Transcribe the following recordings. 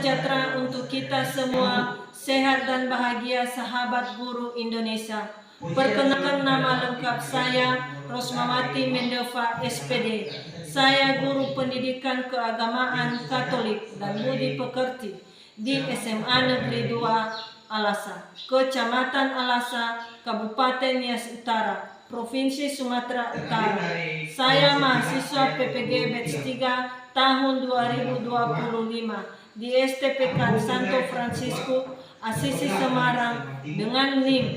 sejahtera untuk kita semua, sehat dan bahagia sahabat guru Indonesia. Perkenalkan nama lengkap saya, Rosmawati Mendeva SPD. Saya guru pendidikan keagamaan Katolik dan budi pekerti di SMA Negeri 2 Alasa, Kecamatan Alasa, Kabupaten Nias Utara, Provinsi Sumatera Utara. Saya mahasiswa PPG Batch 3 tahun 2025 di STPK Santo Francisco, Asisi Semarang dengan NIM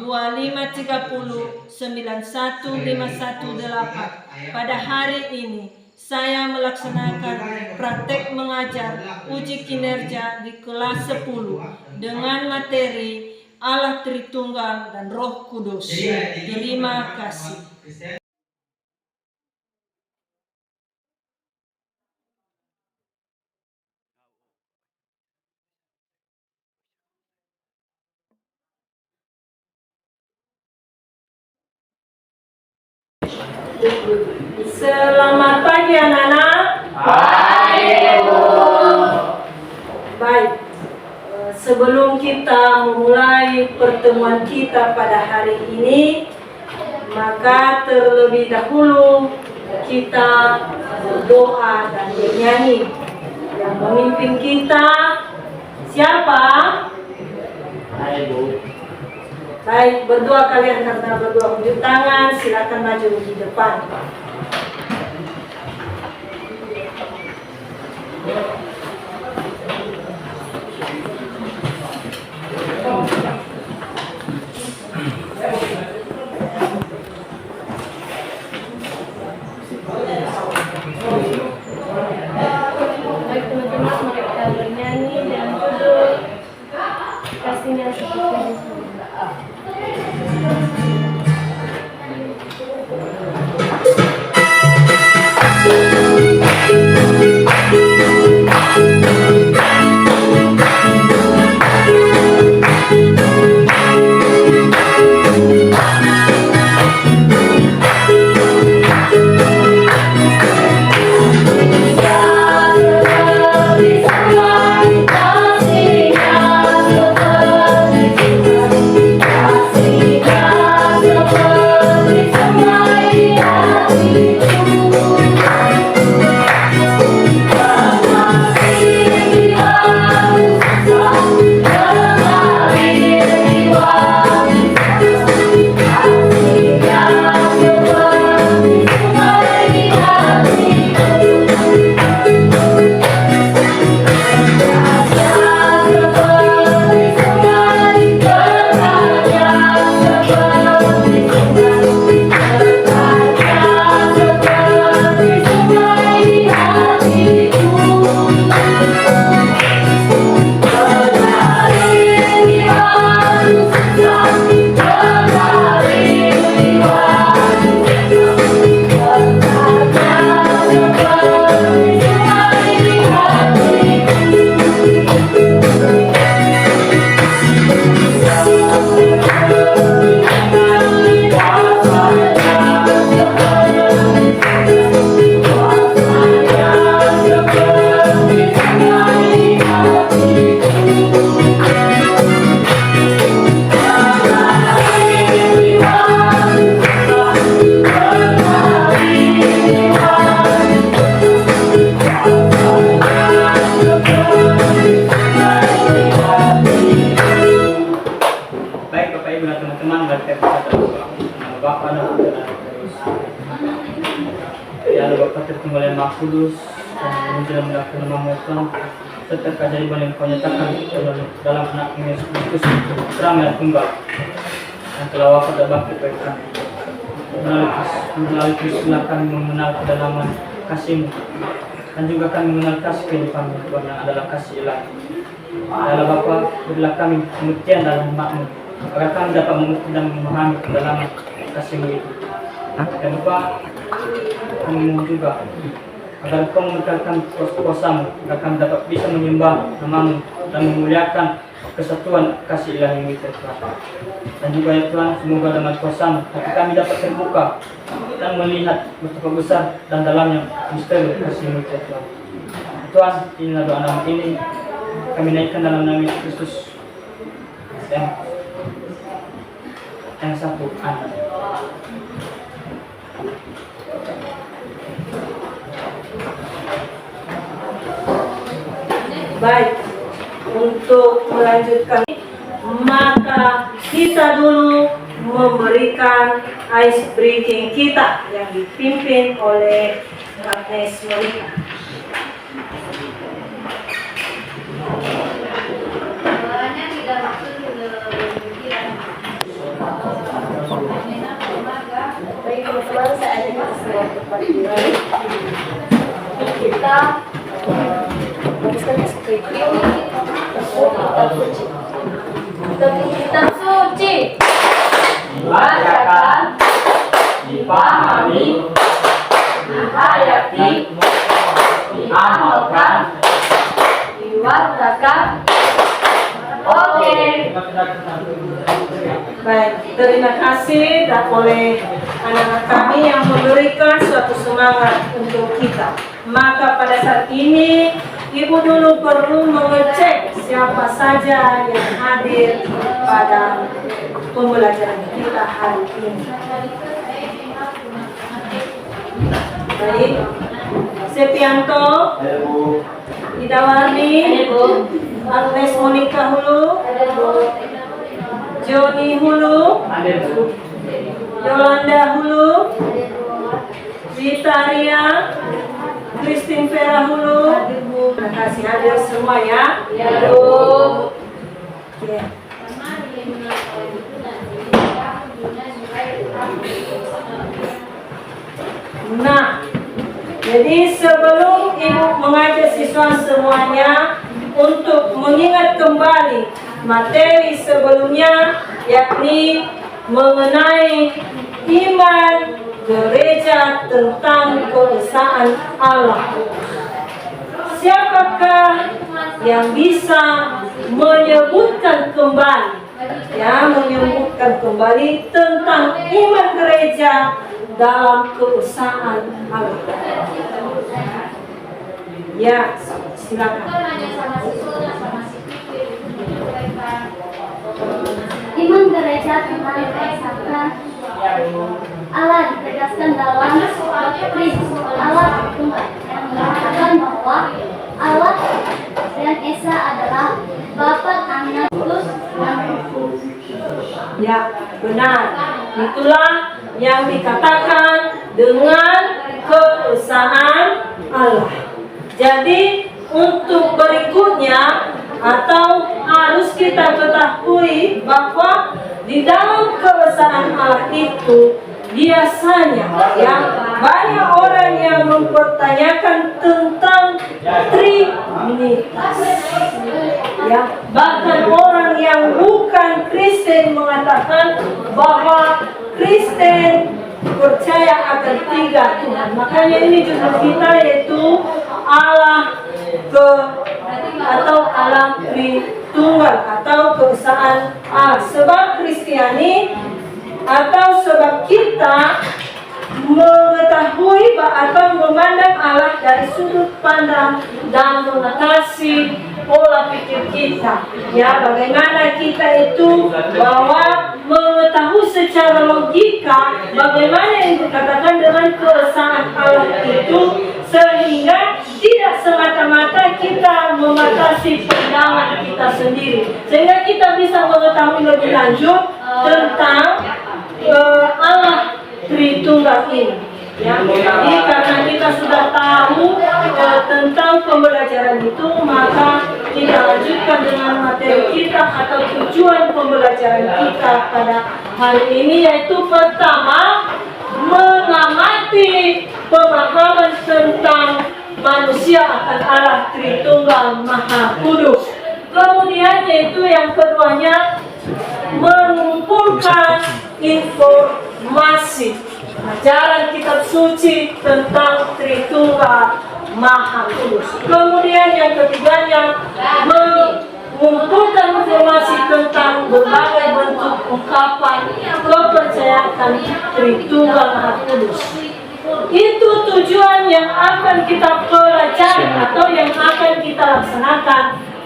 253091518. Pada hari ini saya melaksanakan praktek mengajar uji kinerja di kelas 10 dengan materi Allah Tritunggal dan Roh Kudus. Terima kasih. Selamat pagi anak-anak. Pagi, Bu. Baik, sebelum kita memulai pertemuan kita pada hari ini, maka terlebih dahulu kita berdoa dan bernyanyi. Yang memimpin kita siapa? Hai, Bu. Baik, berdoa kalian karena berdoa unjuk tangan, silakan maju di depan. Baik teman-teman, mari kita bernyanyi dan duduk. Kasihnya seperti ini. Kudus dan dalam nama Tuhan serta keajaiban yang Kau nyatakan dalam anak-Mu Yesus Kristus terang dan tunggal yang telah wafat dan bangkit bagi kami. Melalui Kristuslah kami mengenal kedalaman kasih-Mu dan juga kami mengenal kasih kehidupan-Mu yang adalah kasih ilahi. Ya Allah Bapa, berilah kami pengertian dalam hikmat-Mu agar kami dapat mengerti dan memahami kedalaman kasih-Mu itu. Dan Bapa, kami mohon juga agar Kau memberkati kuasa-Mu, agar kami dapat bisa menyembah nama-Mu dan memuliakan kesatuan kasih ilahi itu Tuhan. Dan juga ya Tuhan, semoga dengan kuasa-Mu hati kami dapat terbuka dan melihat betapa besar dan dalamnya misteri kasih-Mu itu Tuhan. Tuhan, inilah doa nama ini kami naikkan dalam nama Yesus Kristus yang satu. Amin. Baik, untuk melanjutkan, maka kita dulu memberikan ice breaking kita yang dipimpin oleh Agnes Monica. Baik teman-teman, saya ajak kita semua untuk berdiri. Kita habiskan skripsi untuk kitab suci. Kitab suci dibacakan, dipahami, dihayati, diamalkan, diwartakan. Oke. Baik, terima kasih dan oleh anak-anak kami yang memberikan suatu semangat untuk kita. Maka pada saat ini Ibu dulu perlu mengecek siapa saja yang hadir pada pembelajaran kita hari ini. Baik, Sepianto, Idawarni, Agnes Monica Hulu, Joni Hulu, Yolanda Hulu, Zitaria, Christine Vera Hulu. Terima kasih hadir semua ya. Ya, Bu. Oke. Nah, jadi sebelum Ibu mengajak siswa semuanya untuk mengingat kembali materi sebelumnya, yakni mengenai iman gereja tentang keesaan Allah. Siapakah yang bisa menyebutkan kembali tentang iman gereja dalam keesaan Allah? Ya, silakan. Iman gereja tentang keesaan Allah ditegaskan dalam doktrin Allah Tunggal yang mengatakan bahwa Allah dan Esa adalah Bapa, Anak, Kudus, dan Roh Kudus. Ya, benar. Itulah yang dikatakan dengan keesaan Allah. Jadi untuk berikutnya atau harus kita ketahui bahwa di dalam keesaan Allah itu biasanya ya banyak orang yang mempertanyakan tentang Trinitas. Ya, bahkan orang yang bukan Kristen mengatakan bahwa Kristen percaya akan 3 Tuhan. Makanya ini judul kita yaitu Allah atau Allah Tritunggal atau keesaan Allah. Sebab Kristiani atau sebab kita mengetahui atau memandang Allah dari sudut pandang dan mengatasi pola pikir kita. Ya, bagaimana kita itu bahwa mengetahui secara logika bagaimana yang dikatakan dengan keesaan Allah itu, sehingga tidak semata-mata kita membatasi pandangan kita sendiri, sehingga kita bisa mengetahui lebih lanjut tentang Allah Tritunggal ini. Ya, jadi karena kita sudah tahu tentang pembelajaran itu, maka kita lanjutkan dengan materi kita atau tujuan pembelajaran kita pada hari ini, yaitu pertama, mengamati pemahaman tentang manusia akan Allah Tritunggal Maha Kudus. Kemudian yaitu yang keduanya, mengumpulkan informasi ajaran kitab suci tentang Tritunggal Maha Kudus. Kemudian yang ketiganya, mengumpulkan informasi tentang berbagai bentuk ungkapan kepercayaan Tritunggal Maha Kudus. Itu tujuan yang akan kita pelajari atau yang akan kita laksanakan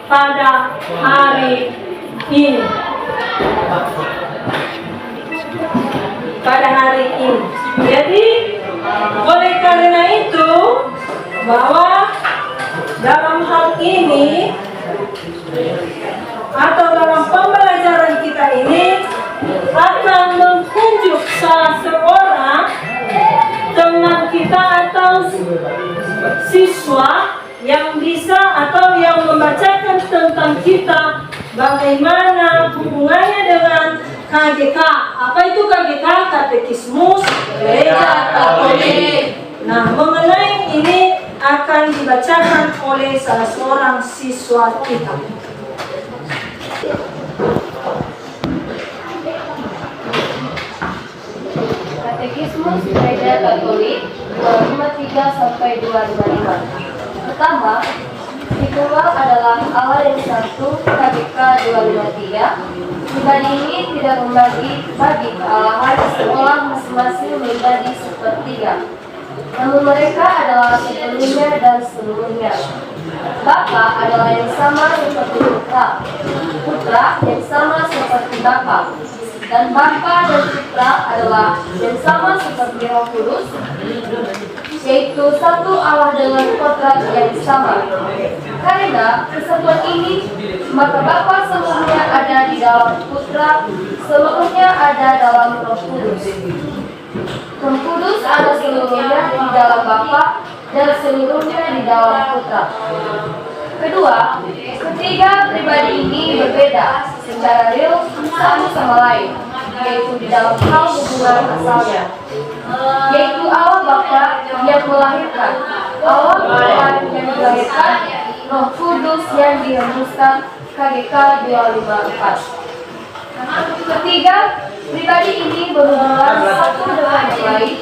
pada hari ini. Pada hari ini. Jadi oleh karena itu bahwa dalam hal ini atau dalam pembelajaran kita ini akan menunjuk salah seorang teman kita atau siswa yang bisa atau yang membacakan tentang kita bagaimana hubungannya dengan KGK. Apa itu KGK? Katekismus Gereja Katolik. Nah, mengenai ini akan dibacakan oleh salah seorang siswa kita. Katekismus Gereja Katolik 253 sampai 255. Pertama, titular adalah Allah yang satu, KGK 253. Pribadi ini tidak membagi kealahan seolah masing-masing menjadi sepertiga. Namun mereka adalah sepenuhnya dan seluruhnya. Bapa adalah yang sama seperti Putra, Putra yang sama seperti Bapa, dan Bapa dan Putra adalah yang sama seperti Roh Kudus, yaitu satu Allah dengan kodrat yang sama. Karena kesatuan ini, maka Bapa seluruhnya ada di dalam Putra, seluruhnya ada dalam Roh Kudus. Roh Kudus ada seluruhnya di dalam Bapa dan seluruhnya di dalam Putra. Kedua, ketiga pribadi ini berbeda secara real satu sama lain, yaitu di dalam hal hubungan asalnya, yaitu Allah Bapa yang melahirkan, Allah Tuhan yang dilahirkan, Roh Kudus yang dihembuskan, KGK 254. Ketiga, pribadi ini berhubungan satu dengan yang lain.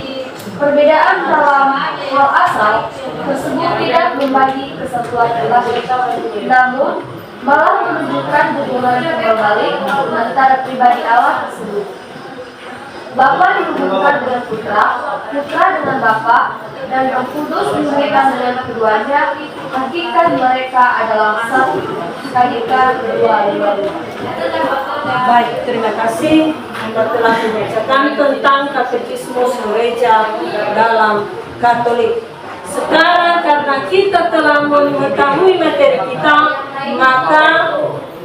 Perbedaan dalam hal asal tersebut tidak membagi kesatuan ilahi, namun malah menunjukkan hubungan terbalik antara pribadi Allah tersebut. Bapa dihubungkan dengan Putra, Putra dengan Bapa, dan Roh Kudus dihubungkan dengan keduanya. Hakikat mereka adalah satu. KGK 255. Baik, terima kasih Anda telah membacakan tentang katekismus gereja dalam Katolik. Sekarang karena kita telah mengetahui materi kita, maka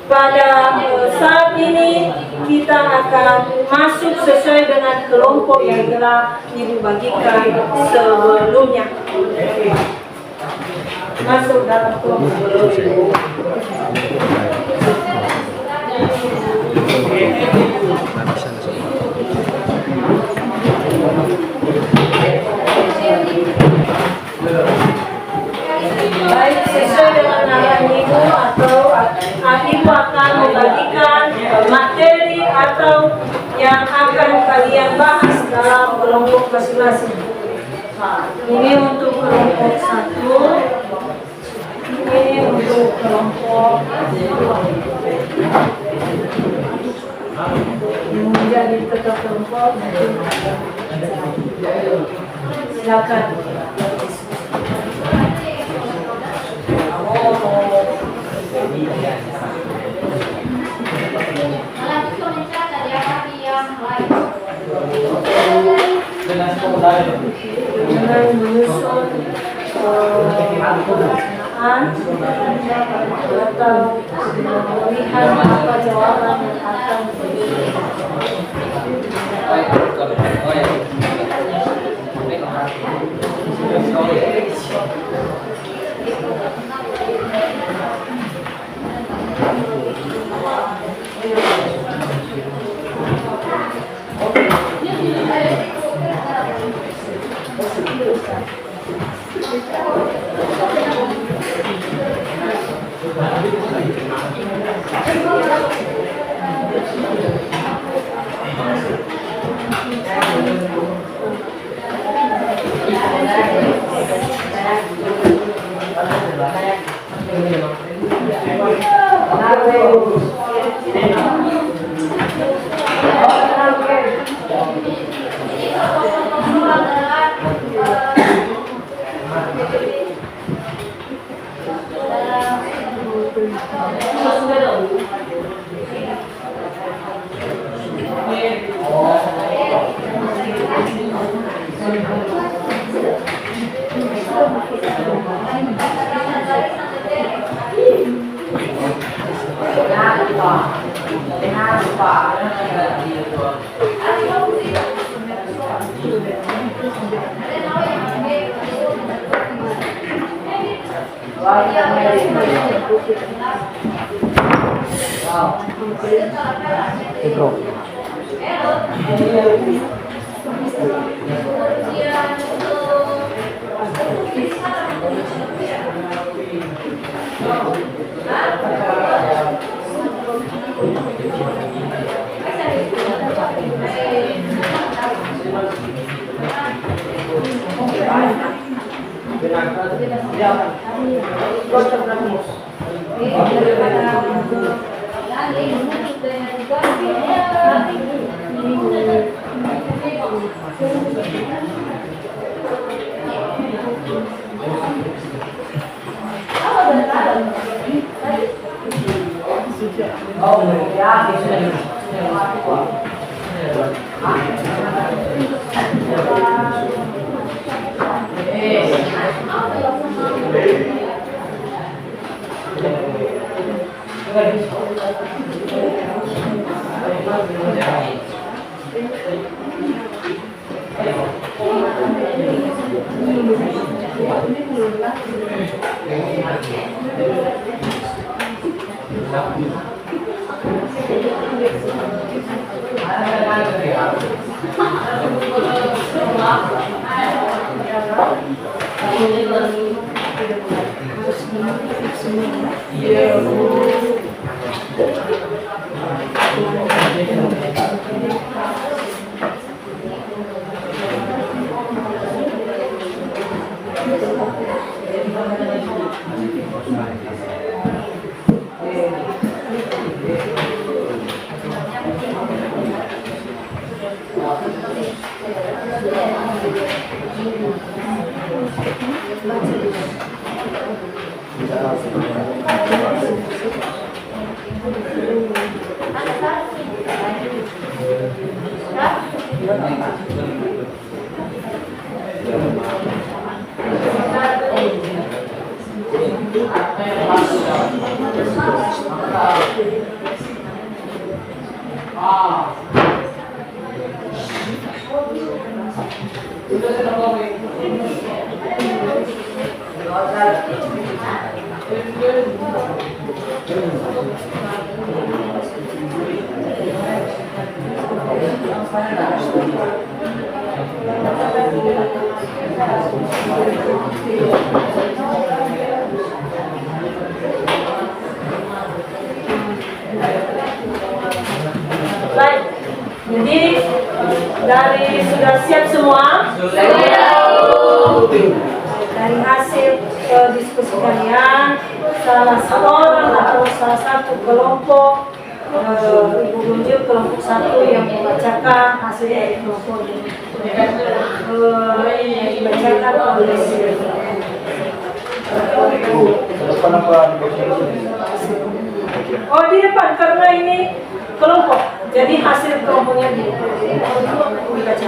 pada saat ini kita akan masuk sesuai dengan kelompok yang telah dibagikan sebelumnya. Masuk dalam kelompok. Baik, sesuai dengan arahan Ibu atau Ibu akan membagikan materi atau yang akan kalian bahas dalam kelompok masing-masing. Ini untuk kelompok 1, ini untuk kelompok menjadi ketua kelompok. Silakan. Dengan menyusun pertanyaan atau melihat apa jawaban yang akan Baik, jadi dari sudah siap semua? Dari hasil diskusi kalian, salah seorang atau salah satu kelompok Ibu Gunjur kelompok 1 yang membacakan hasil dari kelompok ini dibacakan oleh di depan karena ini kelompok, jadi hasil kelompoknya dibaca.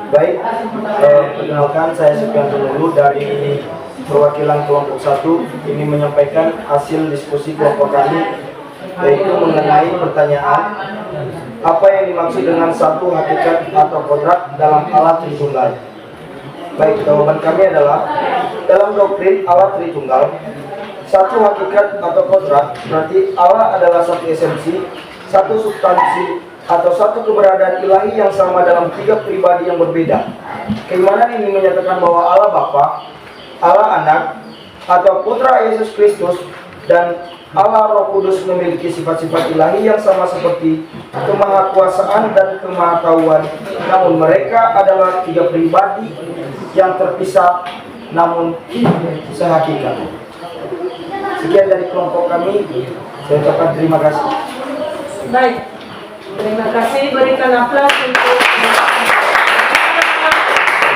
Baik, perkenalkan saya Sufyan dulu dari perwakilan kelompok 1 ini menyampaikan hasil diskusi kelompok kami, yaitu mengenai pertanyaan apa yang dimaksud dengan satu hakikat atau kodrat dalam alat Tritunggal. Baik, jawaban kami adalah dalam doktrin alat Tritunggal, satu hakikat atau kodrat berarti Allah adalah satu esensi, satu substansi atau satu keberadaan ilahi yang sama dalam tiga pribadi yang berbeda. Keimanan ini menyatakan bahwa Allah Bapa, Allah Anak, atau Putra Yesus Kristus, dan Allah Roh Kudus memiliki sifat-sifat ilahi yang sama seperti kemahakuasaan dan kemahatauan. Namun mereka adalah tiga pribadi yang terpisah namun sehakikat. Sekian dari kelompok kami. Saya ucapkan terima kasih. Baik, terima kasih. Berikan aplaus untuk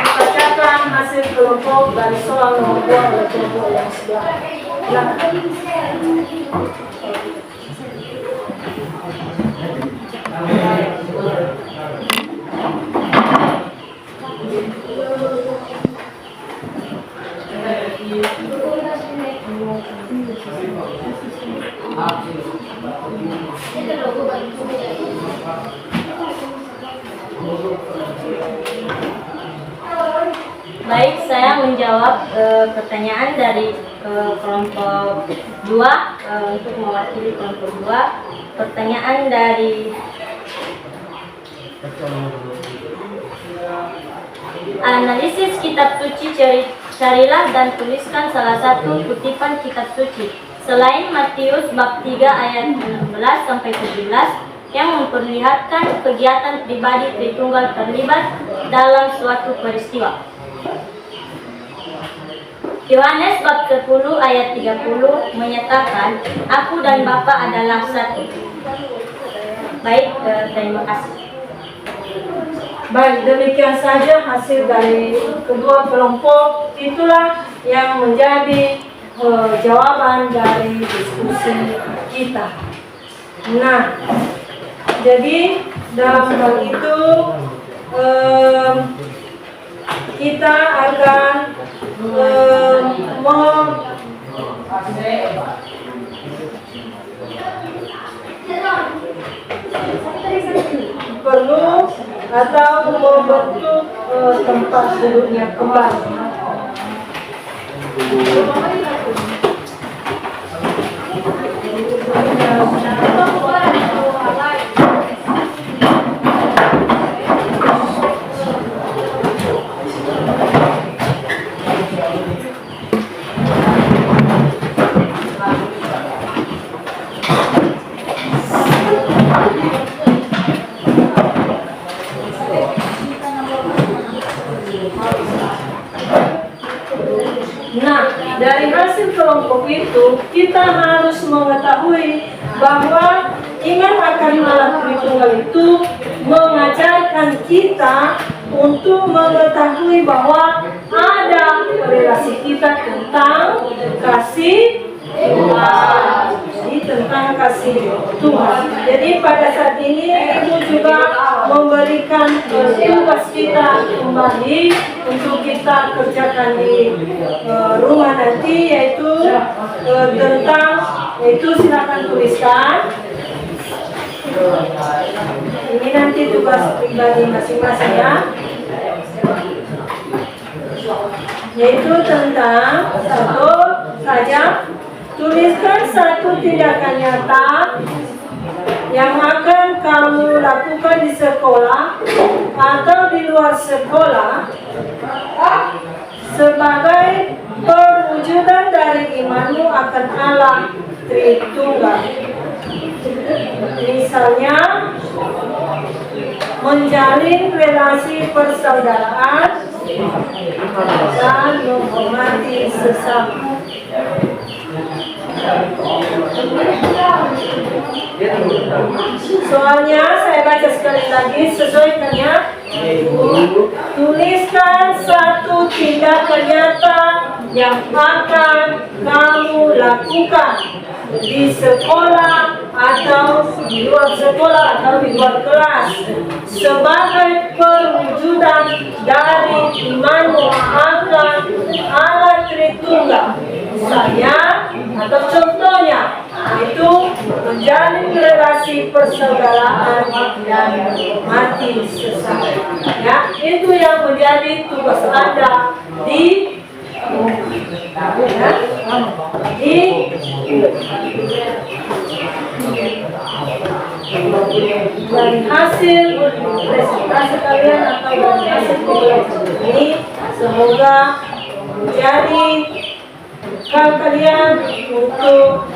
membacakan hasil kelompok dari soal nomor 2 oleh kelompok yang sebelah. Silakan. Baik, saya menjawab pertanyaan dari kelompok 2 untuk mewakili kelompok 2. Pertanyaan dari analisis kitab suci, carilah dan tuliskan salah satu kutipan kitab suci selain Matius bab 3 ayat 16 sampai 17 yang memperlihatkan kegiatan pribadi Tritunggal terlibat dalam suatu peristiwa. Yohanes bab 10 ayat 30 menyatakan, "Aku dan Bapa adalah satu." Baik, terima kasih. Baik, demikian saja hasil dari kedua kelompok. Itulah yang menjadi jawaban dari diskusi kita. Nah, jadi dalam hal itu kita akan perlu atau membentuk tempat duduknya kembali. Nah, dari hasil kelompok itu kita harus mengetahui bahwa iman akan Allah Tritunggal itu mengajarkan kita untuk mengetahui bahwa ada relasi kita tentang kasih Tuhan. Jadi tentang kasih Tuhan. Jadi pada saat ini Ibu juga memberikan tugas kita kembali untuk kita kerjakan di rumah nanti, yaitu tentang, yaitu silakan tuliskan. Ini nanti tugas pribadi masing-masing ya, yaitu tentang satu saja. Tuliskan satu tindakan nyata yang akan kamu lakukan di sekolah atau di luar sekolah sebagai perwujudan dari imanmu akan Allah Tritunggal. Misalnya, menjalin relasi persaudaraan dan menghormati sesama. Soalnya saya baca sekali lagi, sesuaikannya. Tuliskan satu tindakan nyata yang akan kamu lakukan di sekolah atau di luar sekolah atau di luar kelas sebagai perwujudan dari imanmu akan Allah Tritunggal. Misalnya atau contohnya itu menjalin relasi persaudaraan dan mati sesama. Ya, itu yang menjadi tugas Anda di dari hasil presentasi kalian atau dari hasil pembelajaran ini, semoga menjadi kalian untuk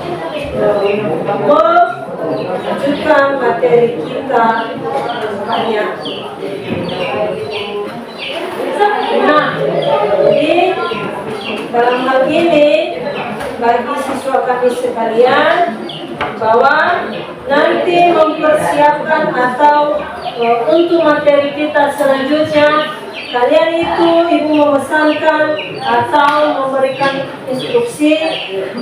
melanjutkan materi kita banyak. Nah, jadi dalam hal ini bagi siswa kami sekalian, bahwa nanti mempersiapkan atau untuk materi kita selanjutnya, kalian itu ibu memesankan atau memberikan instruksi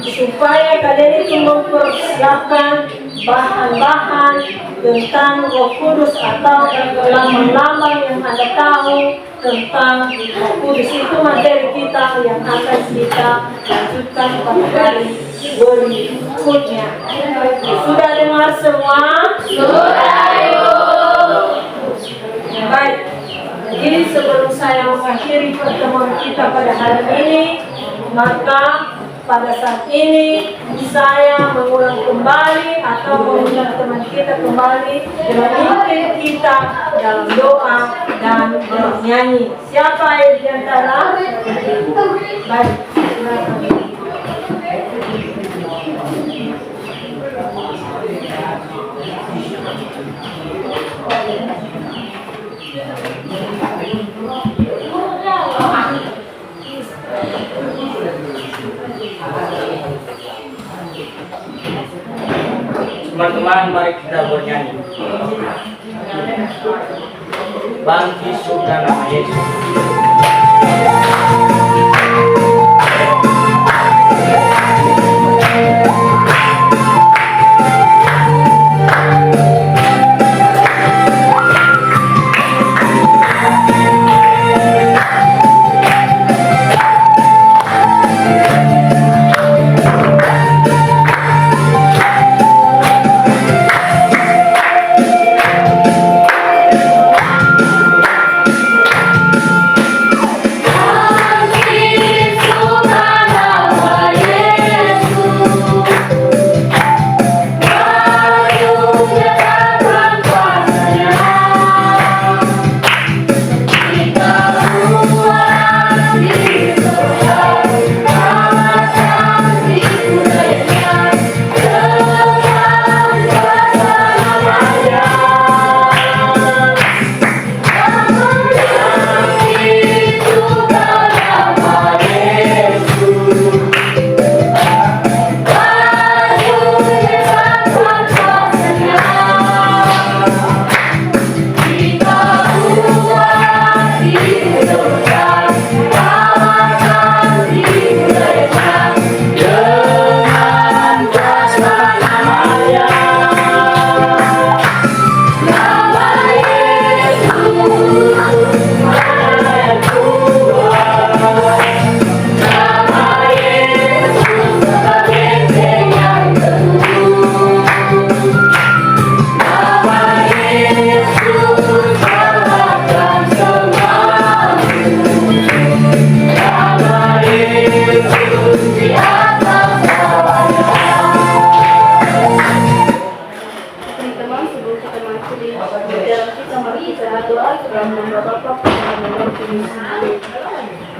supaya kalian itu mempersiapkan bahan-bahan tentang Roh Kudus atau lambang-lambang yang Anda tahu tentang Roh Kudus. Itu materi kita yang akan kita lanjutkan pada kali berikutnya. Sudah dengar semua? Sudah, Ibu. Baik. Jadi sebelum saya mengakhiri pertemuan kita pada hari ini, maka pada saat ini saya mengulang kembali atau mengundang teman kita kembali memimpin kita dalam doa dan bernyanyi. Siapa di antara? Baik, silakan. Teman-teman, mari kita bernyanyi. Bangki surga nama Yesus.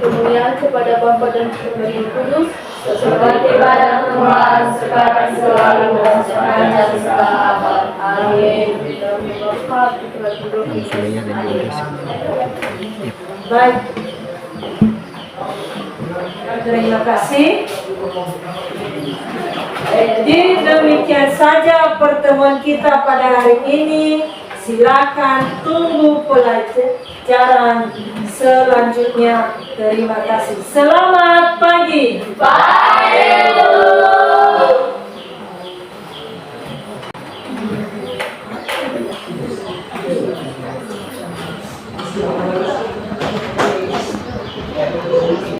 Kemuliaan kepada Bapa dan Putra dan Kudus, seperti pada permulaan, sekarang, selalu, dan sepanjang segala abad. Amin. Bapa, Putra, dan Roh Kudus. Baik. Terima kasih. Jadi demikian saja pertemuan kita pada hari ini. Silakan tunggu pelajaran selanjutnya. Terima kasih. Selamat pagi. Bye.